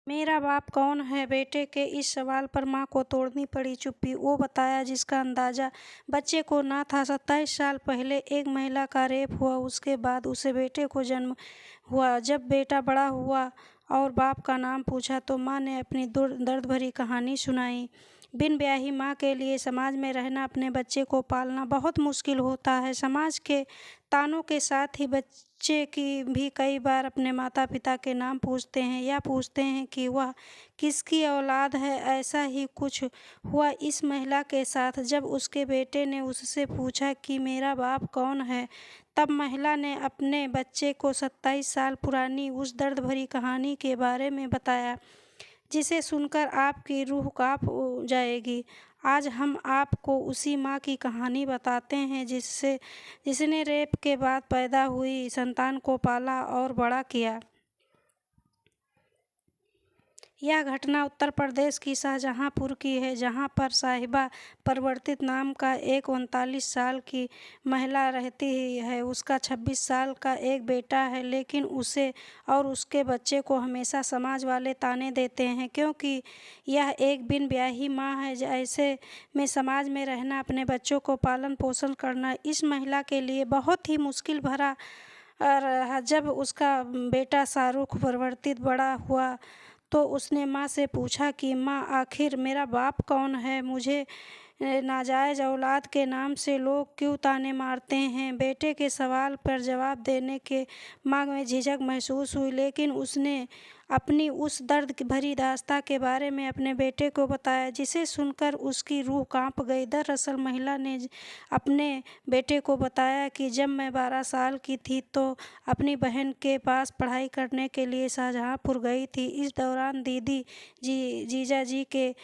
मेरा बाप कौन है? बेटे के इस सवाल पर माँ को तोड़नी पड़ी चुप्पी। वो बताया जिसका अंदाजा बच्चे को ना था। 27 साल पहले एक महिला का रेप हुआ, उसके बाद उसे बेटे को जन्म हुआ। जब बेटा बड़ा हुआ और बाप का नाम पूछा तो माँ ने अपनी दर्द भरी कहानी सुनाई। बिन ब्याही माँ के लिए समाज में रहना, अपने बच्चे को पालना बहुत मुश्किल होता है। समाज के तानों के साथ ही बच्चे की भी कई बार अपने माता पिता के नाम पूछते हैं या पूछते हैं कि वह किसकी औलाद है। ऐसा ही कुछ हुआ इस महिला के साथ। जब उसके बेटे ने उससे पूछा कि मेरा बाप कौन है, तब महिला ने अपने बच्चे को 27 साल पुरानी उस दर्द भरी कहानी के बारे में बताया, जिसे सुनकर आपकी रूह कांप जाएगी। आज हम आपको उसी माँ की कहानी बताते हैं जिसने रेप के बाद पैदा हुई संतान को पाला और बड़ा किया। यह घटना उत्तर प्रदेश की शाहजहांपुर की है, जहां पर साहिबा परिवर्तित नाम का एक 39 साल की महिला रहती है। उसका 26 साल का एक बेटा है, लेकिन उसे और उसके बच्चे को हमेशा समाज वाले ताने देते हैं, क्योंकि यह एक बिन ब्याही माँ है। ऐसे में समाज में रहना, अपने बच्चों को पालन पोषण करना इस महिला के लिए बहुत ही मुश्किल भरा रहा। जब उसका बेटा शाहरुख परिवर्तित बड़ा हुआ तो उसने माँ से पूछा कि माँ, आखिर मेरा बाप कौन है? मुझे नाजायज़ औलाद के नाम से लोग क्यों ताने मारते हैं? बेटे के सवाल पर जवाब देने के माँ में झिझक महसूस हुई, लेकिन उसने अपनी उस दर्द भरी दास्तां के बारे में अपने बेटे को बताया, जिसे सुनकर उसकी रूह कांप गई। दरअसल महिला ने अपने बेटे को बताया कि जब मैं 12 साल की थी तो अपनी बहन के पास पढ़ाई करने के लिए शाहजहांपुर गई थी। इस दौरान दीदी जीजा जी के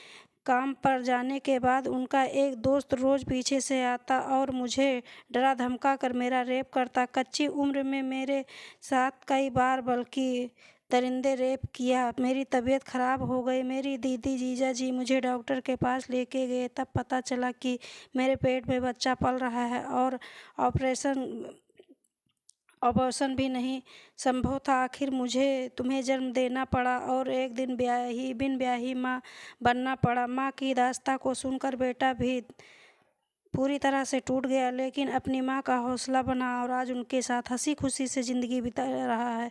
काम पर जाने के बाद उनका एक दोस्त रोज़ पीछे से आता और मुझे डरा धमका कर मेरा रेप करता। कच्ची उम्र में मेरे साथ कई बार बल्कि दरिंदे रेप किया। मेरी तबीयत खराब हो गई। मेरी दीदी जीजा जी मुझे डॉक्टर के पास लेके गए। तब पता चला कि मेरे पेट में बच्चा पल रहा है और अबॉर्शन भी नहीं संभव था। आखिर मुझे तुम्हें जन्म देना पड़ा और एक दिन बिन ब्याही माँ बनना पड़ा। माँ की दास्तां को सुनकर बेटा भी पूरी तरह से टूट गया, लेकिन अपनी माँ का हौसला बना और आज उनके साथ हंसी खुशी से ज़िंदगी बिता रहा है।